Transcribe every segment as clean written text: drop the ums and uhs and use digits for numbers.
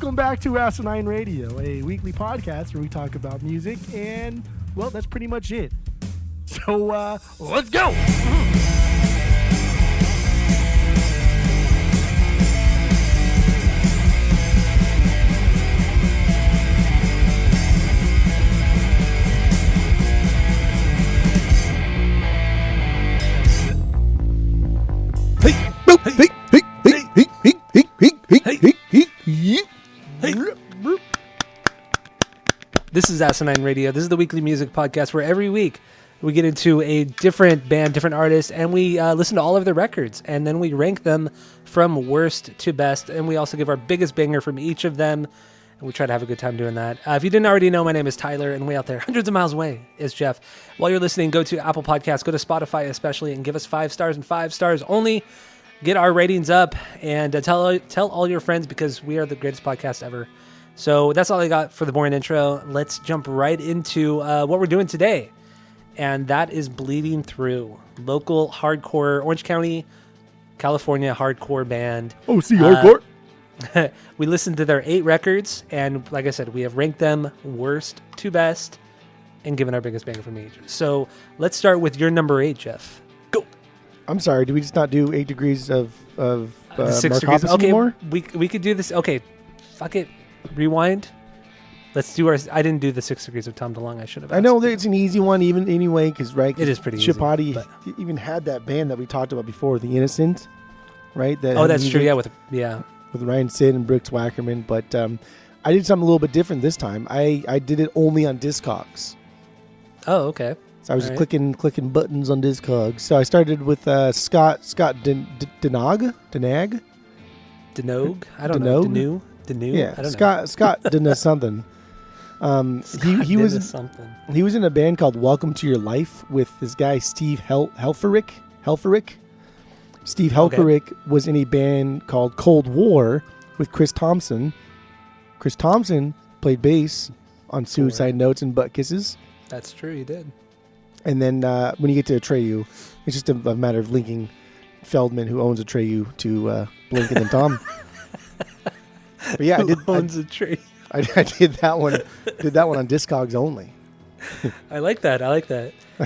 Welcome back to Asinine Radio, a weekly podcast where we talk about music, and, well, that's pretty much it. So, let's go! This is Asinine Radio. This is the weekly music podcast where every week we get into a different band, different artist, and we listen to all of their records, and then we rank them from worst to best, and we also give our biggest banger from each of them, and we try to have a good time doing that. If you didn't already know, my name is Tyler, and way out there, hundreds of miles away, is Jeff. While you're listening, go to Apple Podcasts, go to Spotify especially, and give us 5 stars and 5 stars only. Get our ratings up, and tell all your friends, because we are the greatest podcast ever. So that's all I got for the boring intro. Let's jump right into what we're doing today. And that is Bleeding Through, local hardcore, Orange County, California hardcore band. OC Hardcore. We listened to their 8 records, and like I said, we have ranked them worst to best and given our biggest banger from each. So let's start with your number 8, Jeff. Go. I'm sorry, did we just not do 8 degrees of The 6 Mark degrees. Hoppus Okay, anymore? we could do this. Okay, fuck it. Rewind. Let's do our. I didn't do the 6 degrees of Tom DeLonge. I should have. I know that it's an easy one, even anyway, because right, It is pretty easy, Chapati but- even had that band that we talked about before, The Innocent, right? That Oh, had that's true. music Yeah, with Ryan Sid and Brooks Wackerman. But I did something a little bit different this time. I did it only on Discogs. Oh, okay. So I was All just right. clicking buttons on Discogs. So I started with Scott Denag. Denogue. I don't know. Denogue? Denu. Yeah, I don't know. Scott Denag something. He was Did something. He was in a band called Welcome to Your Life with this guy Steve Helferick. Steve Helferick was in a band called Cold War with Chris Thompson. Chris Thompson played bass on Suicide Notes and Butt Kisses. That's true. You did. And then when you get to Atreyu, it's just a matter of linking Feldman, who owns Atreyu, to Blink and then Tom. But yeah, Owns a tree. I did that one. Did that one on Discogs only. I like that.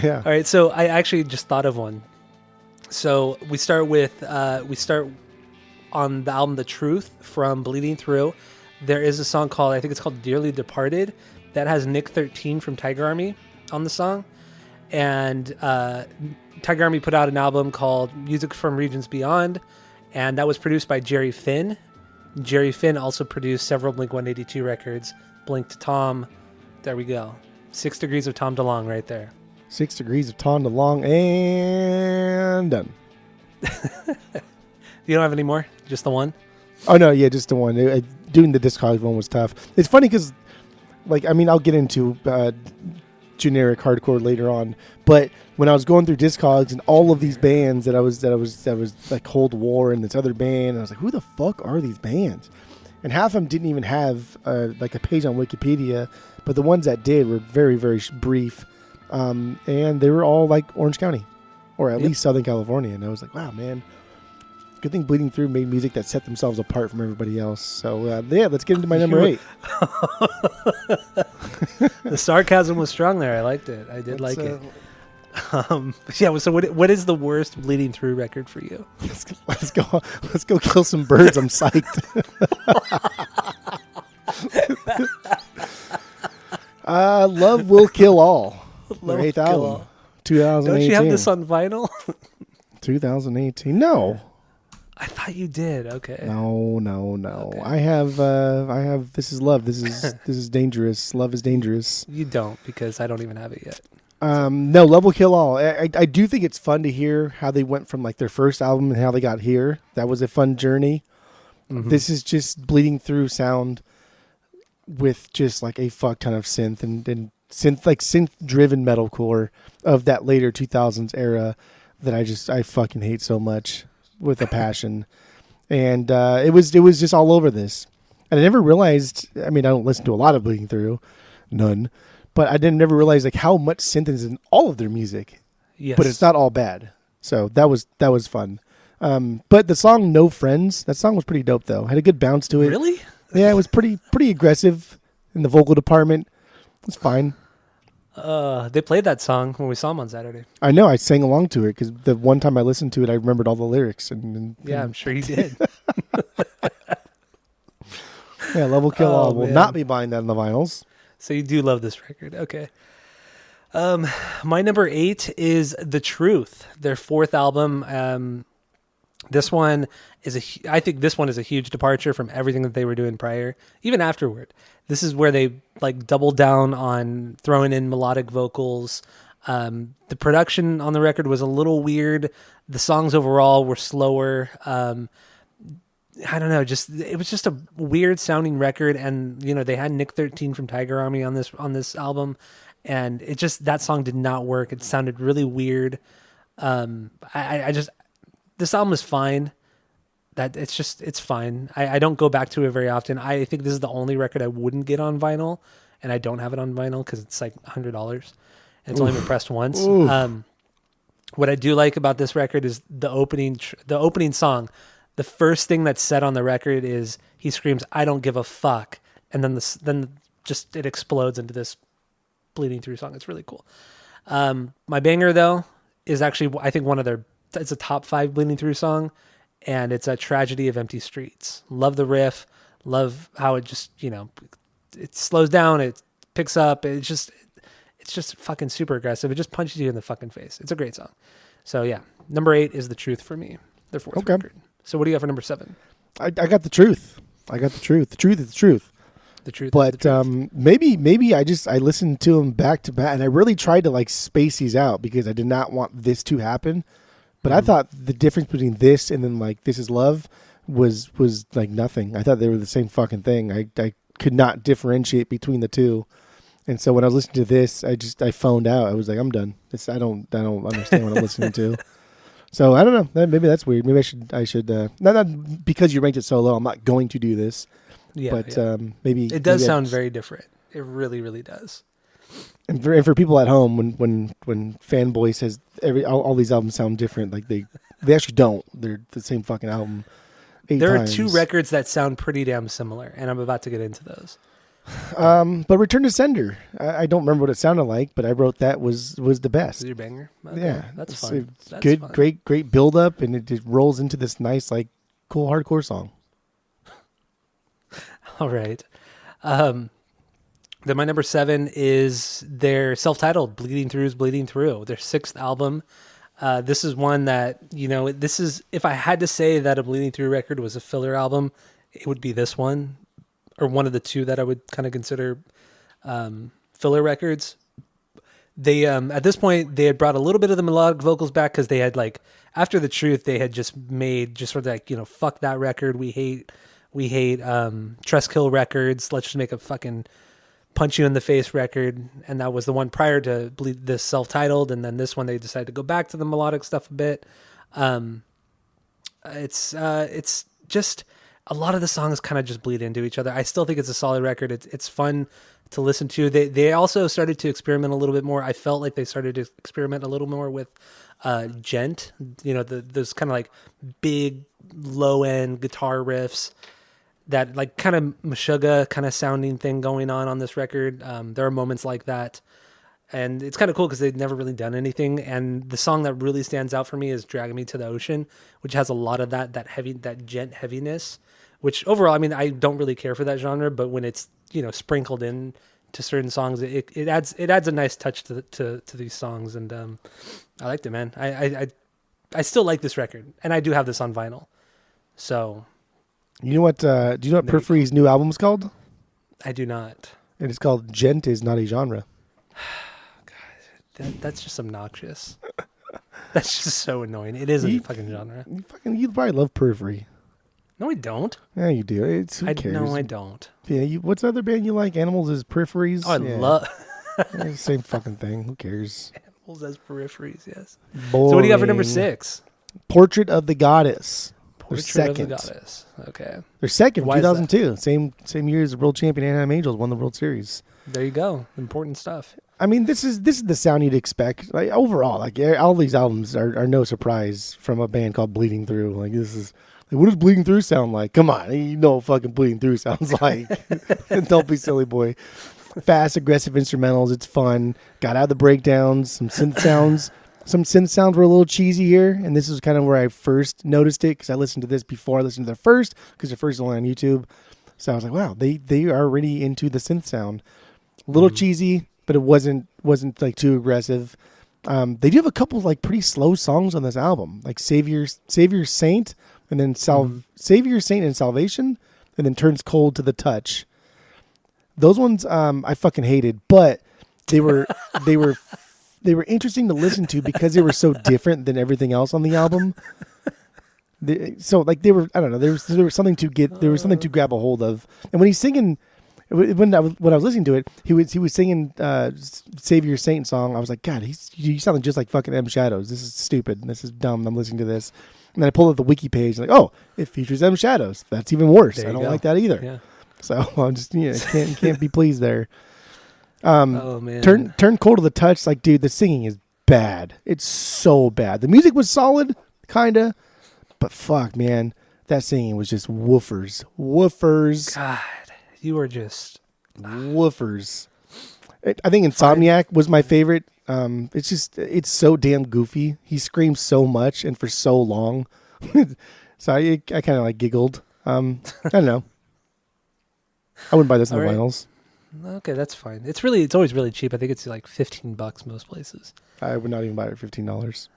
Yeah. All right. So I actually just thought of one. So we start on the album The Truth from Bleeding Through. There is a song called, I think it's called Dearly Departed, that has Nick 13 from Tiger Army on the song. And Tiger Army put out an album called Music from Regions Beyond, and that was produced by Jerry Finn. Jerry Finn also produced several Blink-182 records. Blink to Tom. There we go. 6 degrees of Tom DeLonge right there. 6 degrees of Tom DeLonge and done. You don't have any more? Just the one? Oh no, yeah, just the one. Doing the Discogs one was tough. It's funny because, I'll get into generic hardcore later on, but when I was going through Discogs and all of these bands that was like Cold War and this other band, and I was like, who the fuck are these bands? And half of them didn't even have a page on Wikipedia, but the ones that did were very, very brief, and they were all like Orange County, or at least Southern California. And I was like, wow, man. Good thing Bleeding Through made music that set themselves apart from everybody else. So, let's get into my number 8. The sarcasm was strong there. I liked it. I did like it. So what is the worst Bleeding Through record for you? Let's go kill some birds. I'm psyched. Love Will Kill All. Their 8th album. 2018. Don't you have this on vinyl? 2018. No. I thought you did. Okay. No. Okay. I have This Is Love. This is dangerous. Love is dangerous. You don't, because I don't even have it yet. No, Love Will Kill All. I do think it's fun to hear how they went from their first album and how they got here. That was a fun journey. Mm-hmm. This is just Bleeding Through sound with just a fuck ton of synth and synth driven metalcore of that later 2000s era that I fucking hate so much with a passion. And it was just all over this. And I never realized, I don't listen to a lot of Bleeding Through, none. But I didn't never realize how much synth is in all of their music. Yes. But it's not all bad. So that was fun. But the song No Friends, that song was pretty dope though. Had a good bounce to it. Really? Yeah, it was pretty aggressive in the vocal department. It's fine. They played that song when we saw them on Saturday. I know. I sang along to it because the one time I listened to it, I remembered all the lyrics. Yeah, I'm sure you did. Yeah, Love Will Kill All. Will Man. not be buying that on the vinyls. So you do love this record. Okay. My number 8 is The Truth, their 4th album. This one is I think this one is a huge departure from everything that they were doing prior, even afterward. This is where they like doubled down on throwing in melodic vocals. The production on the record was a little weird. The songs overall were slower. I don't know, it was just a weird sounding record, and they had Nick 13 from Tiger Army on this album, and that song did not work. It sounded really weird. This album is fine. It's fine. I don't go back to it very often. I think this is the only record I wouldn't get on vinyl, and I don't have it on vinyl because it's like $100 and it's only been pressed once. What I do like about this record is the opening song. The first thing that's said on the record is he screams, "I don't give a fuck," and then it explodes into this Bleeding Through song. It's really cool. My banger though is actually, I think, it's a top 5 Bleeding Through song, and it's a Tragedy of Empty Streets. Love the riff, love how it just it slows down, it picks up, it's just fucking super aggressive. It just punches you in the fucking face. It's a great song. So yeah, number 8 is The Truth for me, their 4th record. So what do you got for number 7? I got The Truth. The truth is the truth. The Truth. But maybe I listened to them back to back, and I really tried to like space these out because I did not want this to happen. But I thought the difference between this and then like This Is Love was like nothing. I thought they were the same fucking thing. I could not differentiate between the two. And so when I was listening to this, I phoned out. I was like, I'm done. I don't understand what I'm listening to. So I don't know. Maybe that's weird. Maybe I should not because you ranked it so low. I'm not going to do this. Yeah, but yeah. Maybe it does sound very different. It really, really does. And for people at home, when Fanboy says all these albums sound different, like they actually don't. They're the same fucking album. There are 2 records that sound pretty damn similar, and I'm about to get into those. But Return to Sender, I don't remember what it sounded like, but I wrote that was the best. Is your banger? Okay. Yeah, that's fun. That's good, fun. Great build up, and it just rolls into this nice, like, cool hardcore song. All right. Then my number 7 is their self-titled Bleeding Through's Bleeding Through, their 6th album. This is one that, if I had to say that a Bleeding Through record was a filler album, it would be this one, or one of the 2 that I would kind of consider filler records. They at this point, they had brought a little bit of the melodic vocals back because they had, like, after The Truth, they had just made sort of like, fuck that record, we hate Trustkill records, let's just make a fucking punch you in the face record. And that was the one prior to this self-titled, and then this one they decided to go back to the melodic stuff a bit. It's just a lot of the songs kind of just bleed into each other. I still think it's a solid record. It's fun to listen to. They also started to experiment a little bit more. I felt like they started to experiment a little more with djent, those kind of like big low end guitar riffs, that like kind of Meshuggah kind of sounding thing going on this record. There are moments like that, and it's kind of cool because they've never really done anything. And the song that really stands out for me is "Dragging Me to the Ocean," which has a lot of that djent heaviness. Which overall, I mean, I don't really care for that genre, but when it's sprinkled in to certain songs, it adds a nice touch to these songs, and I liked it, man. I still like this record, and I do have this on vinyl. So, do you know what Periphery's new album's called? I do not. It is called "Djent Is Not a Genre." God, that's just obnoxious. That's just so annoying. It isn't a fucking genre. You probably love Periphery. No, I don't. Yeah, you do. Who cares? No, I don't. Yeah, what's the other band you like? Animals as Peripheries? Oh, I love... Same fucking thing. Who cares? Animals as Peripheries, yes. Boring. So what do you got for number 6? Portrait of the Goddess. Portrait of the Goddess. Okay. They're second, 2002. Same year as the world champion Anaheim Angels won the World Series. There you go. Important stuff. I mean, this is the sound you'd expect. Like overall, like all these albums are no surprise from a band called Bleeding Through. Like this Like, what does Bleeding Through sound like? Come on, you know what fucking Bleeding Through sounds like. Don't be silly, boy. Fast, aggressive instrumentals. It's fun. Got out the breakdowns, some synth sounds. Some synth sounds were a little cheesy here, and this is kind of where I first noticed it because I listened to this before I listened to their first, because their first is only on YouTube. So I was like, wow, they are really into the synth sound. A little cheesy, but it wasn't like too aggressive. They do have a couple like pretty slow songs on this album, like Savior Saint, and then Savior Saint and Salvation, and then Turns Cold to the Touch. Those ones I fucking hated, but they were interesting to listen to because they were so different than everything else on the album. So like they were, I don't know, there was something to grab a hold of. And when he's singing, when I was listening to it, he was singing Savior Saint song. I was like, God, you sound just like fucking M Shadows. This is stupid. This is dumb. I'm listening to this. And then I pulled up the wiki page, like, oh, it features M Shadows. That's even worse. I don't like that either. Yeah. So I'm just can't be pleased there. Oh man, turn cold to the touch. Like, dude, the singing is bad. It's so bad. The music was solid, kinda, but fuck, man, that singing was just woofers. God, you were just woofers. I think Insomniac was my favorite. It's so damn goofy. He screams so much and for so long. So I kind of like giggled. I don't know. I wouldn't buy this in the vinyls. Okay, that's fine. It's always really cheap. I think it's like $15 most places. I would not even buy it for $15.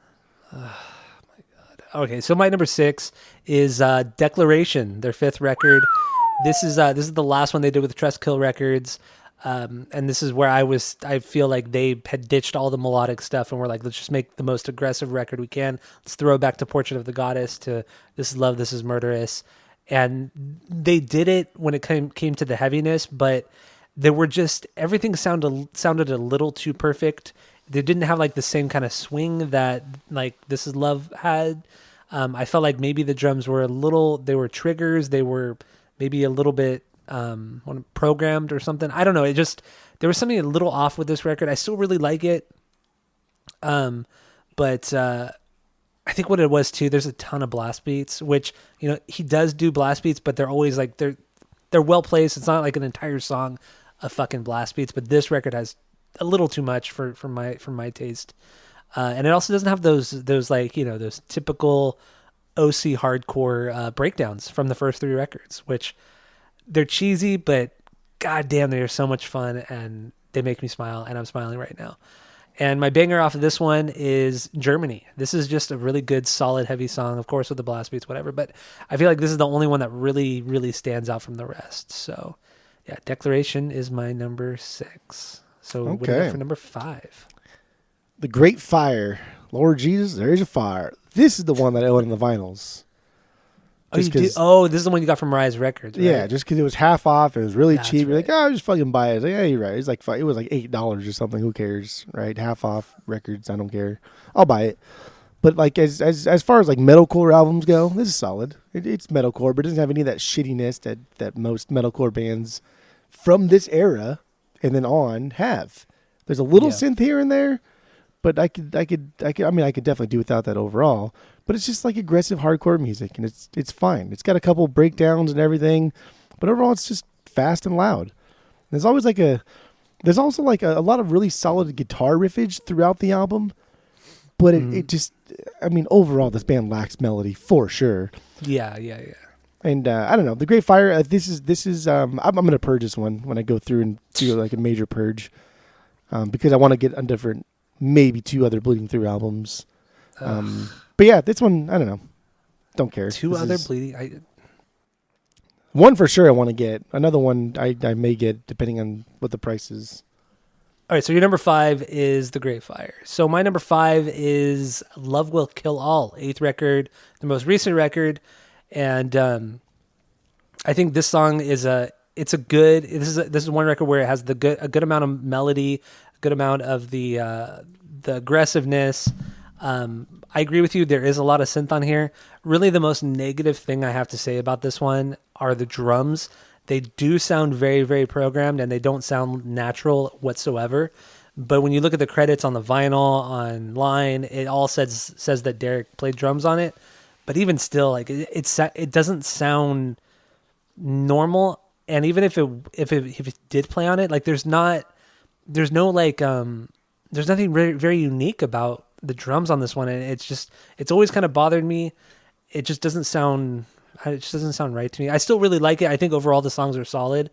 Oh my God. Okay, so my number 6 is Declaration, their 5th record. This is the last one they did with Trustkill Records. And this is where I feel like they had ditched all the melodic stuff and were like, let's just make the most aggressive record we can. Let's throw it back to Portrait of the Goddess, to This Is Love, This Is Murderous. And they did it when it came to the heaviness, but there were just, everything sounded a little too perfect. They didn't have like the same kind of swing that like This Is Love had. I felt like maybe the drums were they were triggers. They were maybe a little bit programmed or something. I don't know. There was something a little off with this record. I still really like it. But I think what it was too, there's a ton of blast beats, which, he does do blast beats, but they're always like, they're well placed. It's not like an entire song of fucking blast beats, but this record has a little too much for my taste. And it also doesn't have those like, those typical OC hardcore breakdowns from the first 3 records, which they're cheesy, but goddamn, they're so much fun and they make me smile, and I'm smiling right now. And my banger off of this one is Germany. This is just a really good, solid, heavy song, of course, with the blast beats, whatever. But I feel like this is the only one that really, really stands out from the rest. So, yeah, Declaration is my number 6. So, what do you got for number 5? The Great Fire. Lord Jesus, there is a fire. This is the one that I own in the vinyls. Oh, you did? Oh, this is the one you got from Rise Records, right? Yeah, just because it was half off. It was really cheap. Right. You're like, I'll just fucking buy it. It's like, yeah, you're right. It was like $8 or something. Who cares, right? Half off records. I don't care. I'll buy it. But like as far as like metalcore albums go, this is solid. It's metalcore, but it doesn't have any of that shittiness that most metalcore bands from this era and then on have. There's a little synth here and there, but I could definitely do without that overall. But it's just like aggressive hardcore music, and it's fine. It's got a couple breakdowns and everything, but overall it's just fast and loud. There's also like a lot of really solid guitar riffage throughout the album, but it just, overall this band lacks melody for sure. Yeah. And I don't know, The Great Fire. This is I'm gonna purge this one when I go through and do like a major purge, because I want to get on different, maybe 2 other Bleeding Through albums. But yeah, this one, I don't know. Don't care. 2 other Bleeding. One for sure I want to get. Another one I may get depending on what the price is. All right, so your number 5 is The Great Fire. So my number 5 is Love Will Kill All, 8th record, the most recent record. And I think this song is this is one record where it has a good amount of melody, a good amount of the aggressiveness. I agree with you. There is a lot of synth on here. Really, the most negative thing I have to say about this one are the drums. They do sound very, very programmed, and they don't sound natural whatsoever. But when you look at the credits on the vinyl online, it all says that Derek played drums on it. But even still, like it doesn't sound normal. And even if it did play on it, like there's no like there's nothing very, very unique about the drums on this one, and it's always kind of bothered me. It just doesn't sound right to me. I still really like it. I think overall the songs are solid,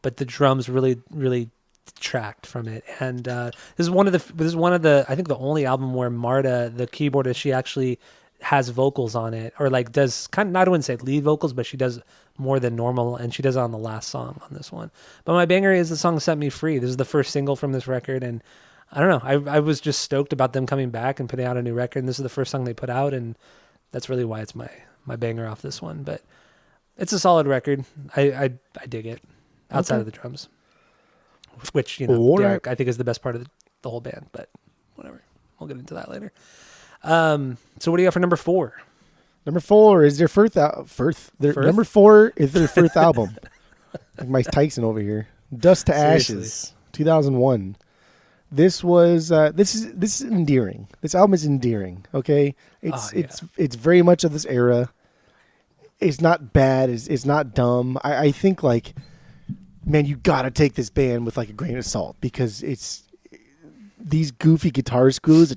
but the drums really, really detract from it. And this is one of the I think the only album where Marta, the keyboardist, she actually has vocals on it, or like does kind of, I wouldn't say lead vocals, but she does more than normal, and she does it on the last song on this one. But my banger is the song "Set Me Free." This is the first single from this record, and I don't know, I was just stoked about them coming back and putting out a new record, and this is the first song they put out, and that's really why it's my banger off this one. But it's a solid record. I dig it outside of the drums, which Derek, I think is the best part of the whole band, but whatever, we'll get into that later. So what do you got for number 4? Number 4 is their number 4 is their first album. Like Mike Tyson over here. Dust to Ashes, 2001. This was this is endearing. This album is endearing. Okay, it's very much of this era. It's not bad. It's not dumb. I think like, man, you gotta take this band with like a grain of salt, because it's these goofy guitar screws,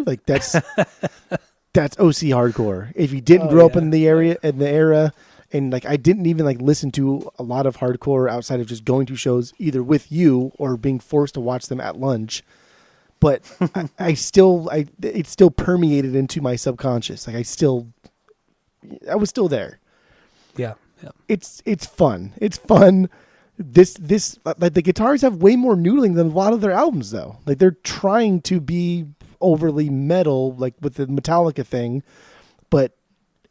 like that's OC hardcore. If you didn't grow up in the era, and like I didn't even like listen to a lot of hardcore outside of just going to shows either with you or being forced to watch them at lunch, but it still permeated into my subconscious. Like I was still there. Yeah. It's fun. It's fun. This like the guitars have way more noodling than a lot of their albums though. Like they're trying to be overly metal, like with the Metallica thing, but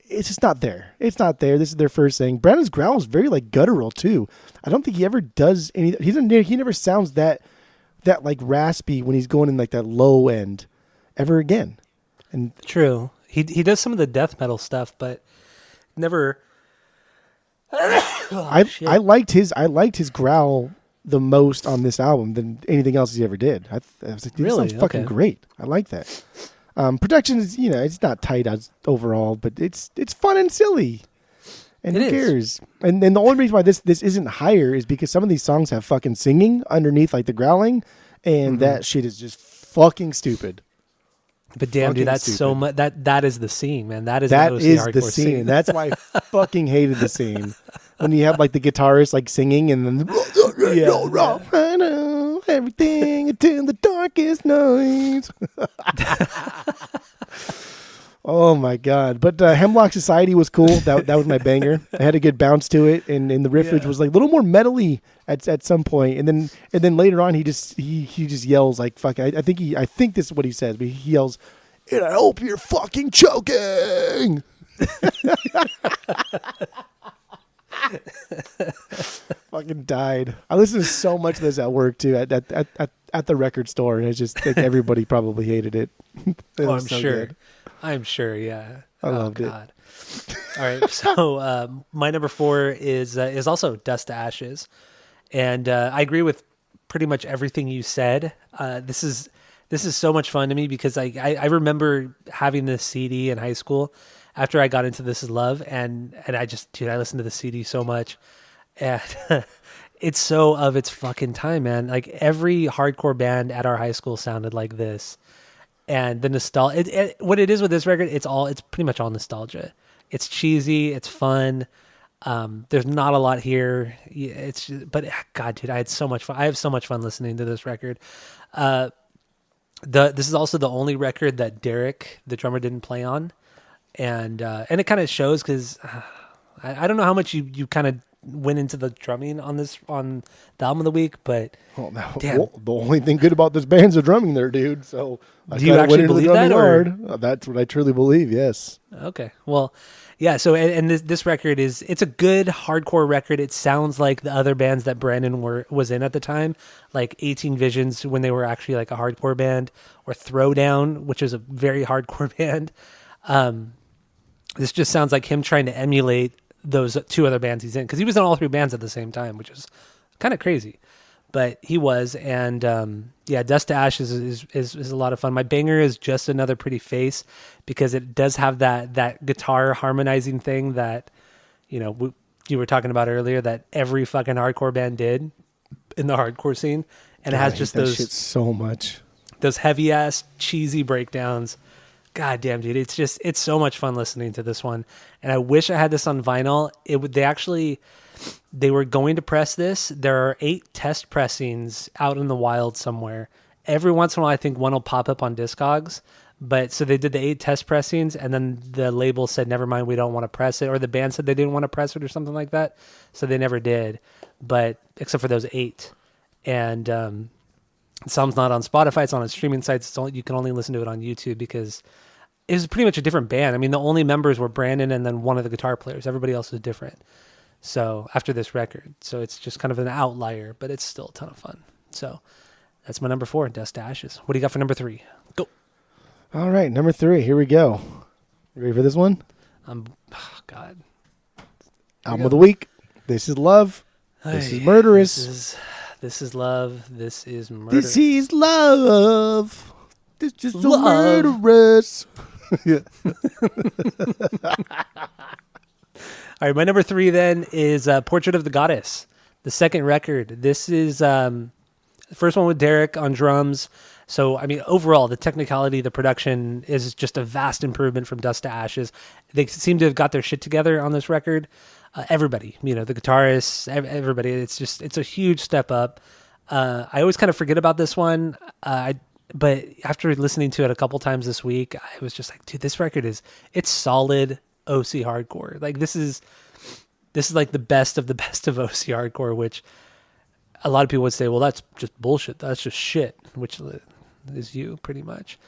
it's just not there. It's not there. This is their first thing. Brandon's growl is very like guttural too. I don't think he ever does any. He never sounds that like raspy when he's going in like that low end ever again. And true, he does some of the death metal stuff, but never. I liked his growl the most on this album than anything else he ever did. I was like, this sounds fucking great. I like that. Production is, it's not tight as overall, but it's fun and silly. And who cares? And then the only reason why this isn't higher is because some of these songs have fucking singing underneath like the growling, and that shit is just fucking stupid. But damn, dude, that's stupid. So much. That is the scene, man. That is the scene. That's why I fucking hated the scene when you have like the guitarist like singing and then I know everything until the darkest night. Oh my god! But Hemlock Society was cool. That was my banger. I had a good bounce to it, and the riffage was like a little more metally at some point, and then later on he just yells like fucking. I think this is what he says, but he yells, "And I hope you're fucking choking." Fucking died. I listened to so much of this at work too, at the record store, and I just think everybody probably hated it. I'm sure. Good. I'm sure, yeah. I loved it. All right, so my number 4 is also Dust to Ashes, and I agree with pretty much everything you said. This is so much fun to me because I remember having this CD in high school after I got into This Is Love, and I listened to the CD so much, and it's so of its fucking time, man. Like every hardcore band at our high school sounded like this. And the nostalgia, what it is with this record, it's pretty much all nostalgia. It's cheesy, it's fun. There's not a lot here. But God, dude, I had so much fun. I have so much fun listening to this record. This is also the only record that Derek, the drummer, didn't play on, and it kind of shows because I don't know how much you kind of went into the drumming on the album of the week, but the only thing good about this band's the drumming there, dude. So do you actually believe that, or that's what I truly believe? Yes. Okay. Well, yeah. So and this record it's a good hardcore record. It sounds like the other bands that Brandon was in at the time, like 18 Visions when they were actually like a hardcore band, or Throwdown, which is a very hardcore band. This just sounds like him trying to emulate those 2 other bands he's in, because he was in all 3 bands at the same time, which is kind of crazy. but he was. And yeah, Dust to Ashes is a lot of fun. My banger is Just Another Pretty Face, because it does have that guitar harmonizing thing that, you were talking about earlier, that every fucking hardcore band did in the hardcore scene. And God, it has I just hate that those shit so much. Those heavy ass cheesy breakdowns. God damn, dude, it's so much fun listening to this one. And I wish I had this on vinyl. They were going to press this. There are 8 test pressings out in the wild somewhere. Every once in a while, I think one will pop up on Discogs. But so they did the 8 test pressings, and then the label said, never mind, we don't want to press it. Or the band said they didn't want to press it or something like that. So they never did. But except for those 8. And some's not on Spotify. It's on streaming sites. You can only listen to it on YouTube, because it was pretty much a different band. I mean, the only members were Brandon and then one of the guitar players. Everybody else was different. So after this record, so it's just kind of an outlier, but it's still a ton of fun. So that's my number 4, Dust to Ashes. What do you got for number 3? Go. All right, number 3. Here we go. You ready for this one? God. Album of the week. This is Love. This is Murderous. This is Love. This is Murderous. This is Love. This is so Love. murderous. Yeah. All right, my number 3 then is Portrait of the Goddess, the second record. This is the first one with Derek on drums. So, I mean, overall, the technicality, the production is just a vast improvement from Dust to Ashes. They seem to have got their shit together on this record. Everybody, the guitarists, everybody. It's a huge step up. I always kind of forget about this one. But after listening to it a couple times this week, I was just like, dude, this record it's solid OC hardcore. Like this is like the best of OC hardcore, which a lot of people would say, well, that's just bullshit. That's just shit, which is you pretty much.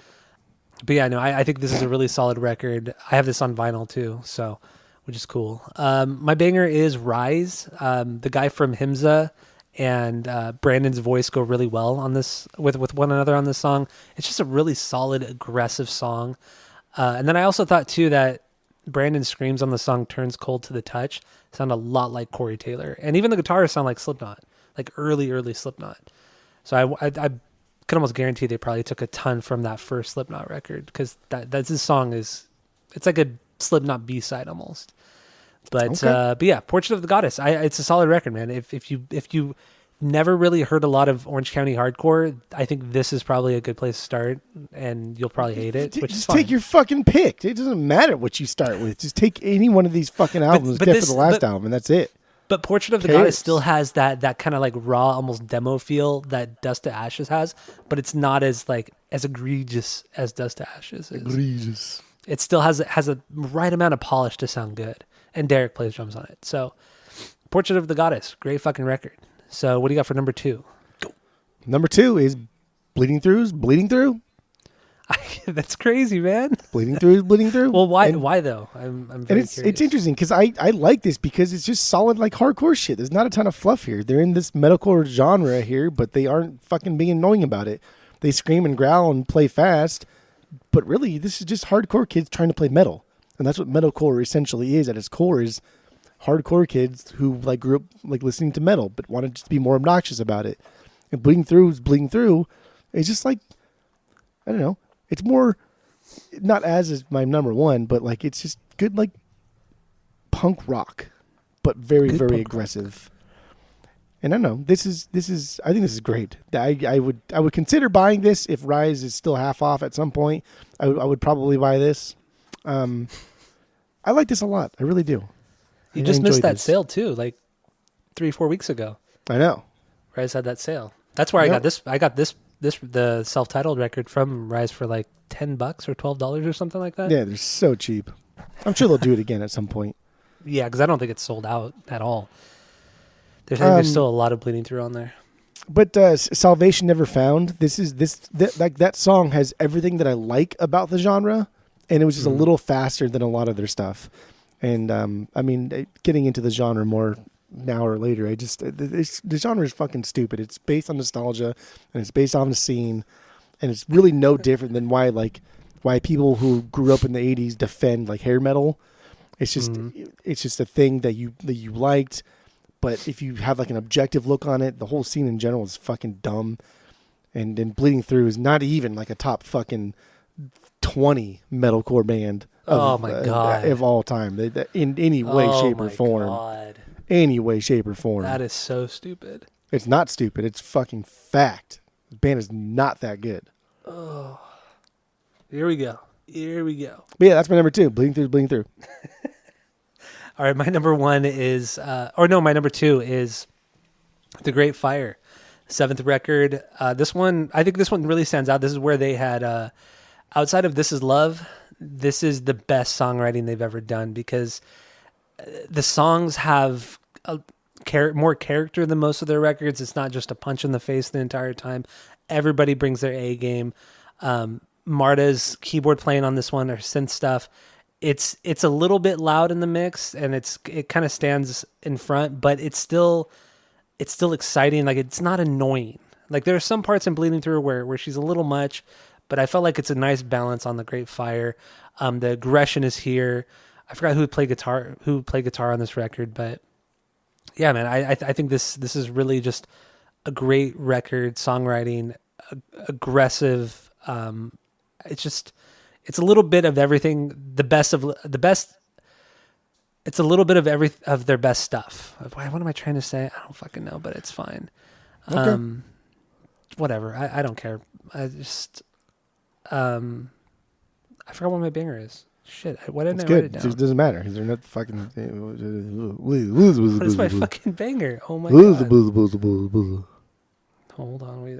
But yeah, no, I think this is a really solid record. I have this on vinyl too, so which is cool. My banger is Rise. The guy from Himza and Brandon's voice go really well on this with one another on this song. It's just a really solid, aggressive song. And then I also thought too that Brandon's screams on the song "Turns Cold to the Touch" sound a lot like Corey Taylor, and even the guitars sound like Slipknot, like early Slipknot. So I can almost guarantee they probably took a ton from that first Slipknot record, because that's this song it's like a Slipknot B-side almost. But okay. But yeah, Portrait of the Goddess. It's a solid record, man. If you never really heard a lot of Orange County hardcore, I think this is probably a good place to start, and you'll probably hate it. Which is fine. Take your fucking pick. It doesn't matter what you start with. Just take any one of these fucking albums, except for the last album, and that's it. But Portrait of the Goddess still has that kind of like raw, almost demo feel that Dust to Ashes has, but it's not as egregious as Dust to Ashes is. Egregious. It still has a right amount of polish to sound good, and Derek plays drums on it. So, Portrait of the Goddess, great fucking record. So, what do you got for number 2? Go. Number 2 is Bleeding Through's Bleeding Through. That's crazy, man. Bleeding Through is Bleeding Through. Well, why though? I'm very curious. It's interesting because I like this because it's just solid like hardcore shit. There's not a ton of fluff here. They're in this metalcore genre here, but they aren't fucking being annoying about it. They scream and growl and play fast, but really this is just hardcore kids trying to play metal, and that's what metalcore essentially is at its core. Is hardcore kids who like grew up like listening to metal but wanted to be more obnoxious about it. And Bleeding Through is Bleeding Through. It's just like, I don't know. It's more, not as is my number 1, but like it's just good like punk rock, but very very aggressive. And I don't know. This is I think this is great. I would consider buying this if Rise is still half off at some point. I would probably buy this. I like this a lot. I really do. You just missed that sale too, like 3-4 weeks ago. I know. Rise had that sale. That's where I got this. I got this the self-titled record from Rise for like $10 or $12 or something like that. Yeah, they're so cheap. I'm sure they'll do it again at some point. Yeah, because I don't think it's sold out at all. There's still a lot of Bleeding Through on there. But Salvation Never Found. That song has everything that I like about the genre, and it was just a little faster than a lot of their stuff. And I mean, getting into the genre more now or later, the genre is fucking stupid. It's based on nostalgia, and it's based on the scene, and it's really no different than why people who grew up in the 80s defend like hair metal. It's just it's just a thing that you liked, But if you have like an objective look on it, the whole scene in general is fucking dumb. And then Bleeding Through is not even like a top fucking 20 metalcore band of all time. In any way, shape, or form. God. Any way, shape, or form. That is so stupid. It's not stupid. It's fucking fact. The band is not that good. Oh. Here we go. But yeah, that's my number 2. Bleeding Through. All right, my number 1 is, my number 2 is The Great Fire, 7th record. I think this one really stands out. This is where they had, outside of This Is Love, this is the best songwriting they've ever done because the songs have more character than most of their records. It's not just a punch in the face the entire time. Everybody brings their A game. Marta's keyboard playing on this one, or synth stuff. It's a little bit loud in the mix, and it kind of stands in front, but it's still exciting. Like, it's not annoying. Like, there are some parts in Bleeding Through where she's a little much, but I felt like it's a nice balance on The Great Fire. The aggression is here. I forgot who played guitar on this record, but yeah, man, I think this is really just a great record, songwriting, aggressive. It's a little bit of everything, the best. It's a little bit of their best stuff. What am I trying to say? I don't fucking know, but it's fine. Okay. Whatever. I don't care. I forgot what my banger is. Shit. Why didn't I write it down? It doesn't matter because they're not fucking. What is my fucking banger? Oh my god. Hold on, wait.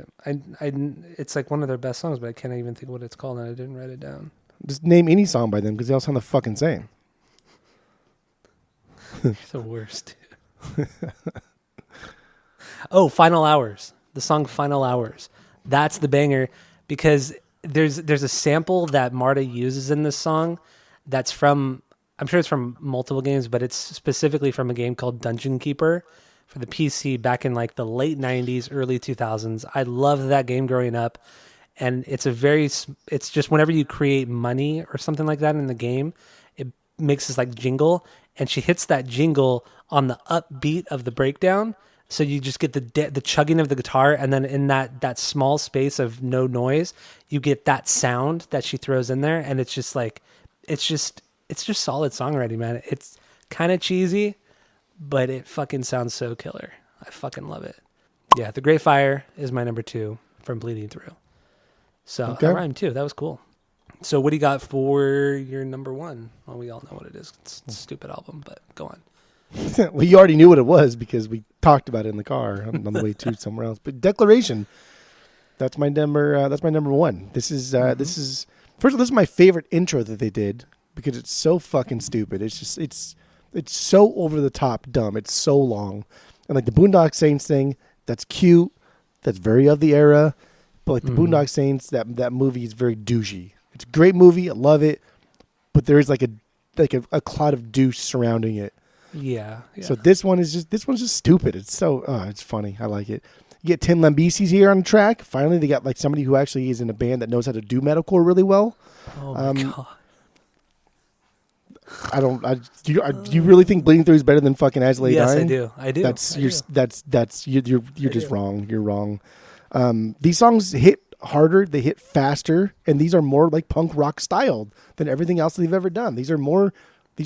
It's like one of their best songs, but I can't even think what it's called, and I didn't write it down. Just name any song by them because they all sound the fucking same. You're the worst. Oh, Final Hours. The song Final Hours. That's the banger because there's a sample that Marta uses in this song that's from, I'm sure it's from multiple games, but it's specifically from a game called Dungeon Keeper for the PC back in like the late 90s, early 2000s. I loved that game growing up. And it's just whenever you create money or something like that in the game, it makes this like jingle, and she hits that jingle on the upbeat of the breakdown. So you just get the chugging of the guitar, and then in that small space of no noise, you get that sound that she throws in there, and it's just solid songwriting, man. It's kind of cheesy, but it fucking sounds so killer. I fucking love it. Yeah, The Great Fire is my number 2 from Bleeding Through. So okay. I rhymed too. That was cool. So what do you got for your number 1? Well, we all know what it is. It's a stupid album, but go on. Well, you already knew what it was because we talked about it in the car on the way to somewhere else. But Declaration, that's my number 1. This is first of all, this is my favorite intro that they did because it's so fucking stupid. It's so over the top dumb. It's so long, and like the Boondock Saints thing, that's cute. That's very of the era. But like the Boondock Saints, that movie is very douchey. It's a great movie. I love it, but there is like a cloud of douche surrounding it. Yeah. So this one's just stupid. It's so it's funny. I like it. You get Tin Lambesis here on the track. Finally, they got like somebody who actually is in a band that knows how to do metalcore really well. Oh my god. Do you really think Bleeding Through is better than fucking As Lay Dying? Yes, I do. You're just wrong. You're wrong. These songs hit harder, they hit faster, and these are more like punk rock styled than everything else they've ever done. These are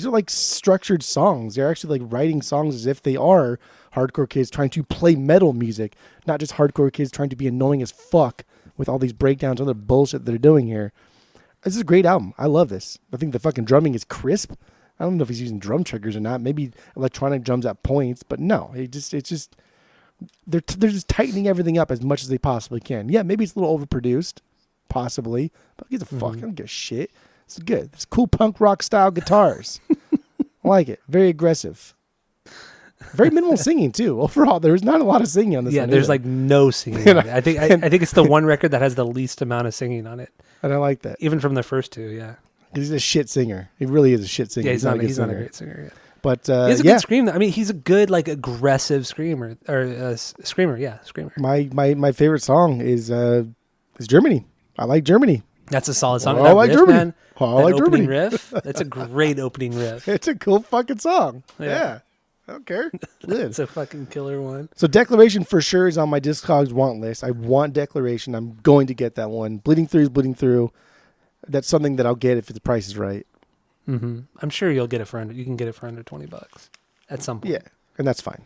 like structured songs. They're actually like writing songs as if they are hardcore kids trying to play metal music, not just hardcore kids trying to be annoying as fuck with all these breakdowns and other bullshit they're doing here. This is a great album. I love this. I think the fucking drumming is crisp. I don't know if he's using drum triggers or not. Maybe electronic drums at points, but no, it's just they're just tightening everything up as much as they possibly can. Yeah, maybe it's a little overproduced, possibly, but who gives a fuck? I don't give a shit. It's good. It's cool punk rock style guitars. I like it. Very aggressive. Very minimal singing too. Overall, there's not a lot of singing on this. Yeah, there's like no singing. On it. I think it's the one record that has the least amount of singing on it. And I like that. Even from the first 2, yeah. He's a shit singer. He really is a shit singer. Yeah, he's not a great singer. Yeah. But he has a good scream. I mean, he's a good like aggressive screamer or screamer. Yeah, screamer. My favorite song is Germany. I like Germany. That's a solid song. I like Germany. Man, I like opening Germany. riff. That's a great opening riff. It's a cool fucking song. Yeah. I don't care. Good. It's a fucking killer one. So Declaration for sure is on my Discogs want list. I want Declaration. I'm going to get that one. Bleeding Through is Bleeding Through. That's something that I'll get if the price is right. Mm-hmm. I'm sure you'll get it for under. You can get it for under $20 at some point. Yeah, and that's fine.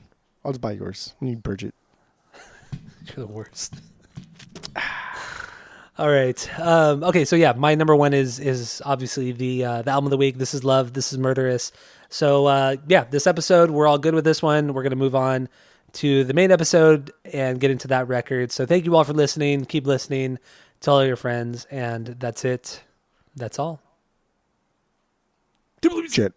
I'll just buy yours when you purge it. You're the worst. All right. Okay. So yeah, my number one is obviously the album of the week. This is Love. This is Murderous. So yeah, this episode we're all good with this one. We're gonna move on to the main episode and get into that record. So thank you all for listening. Keep listening. Tell all your friends, and that's it. That's all. Shit.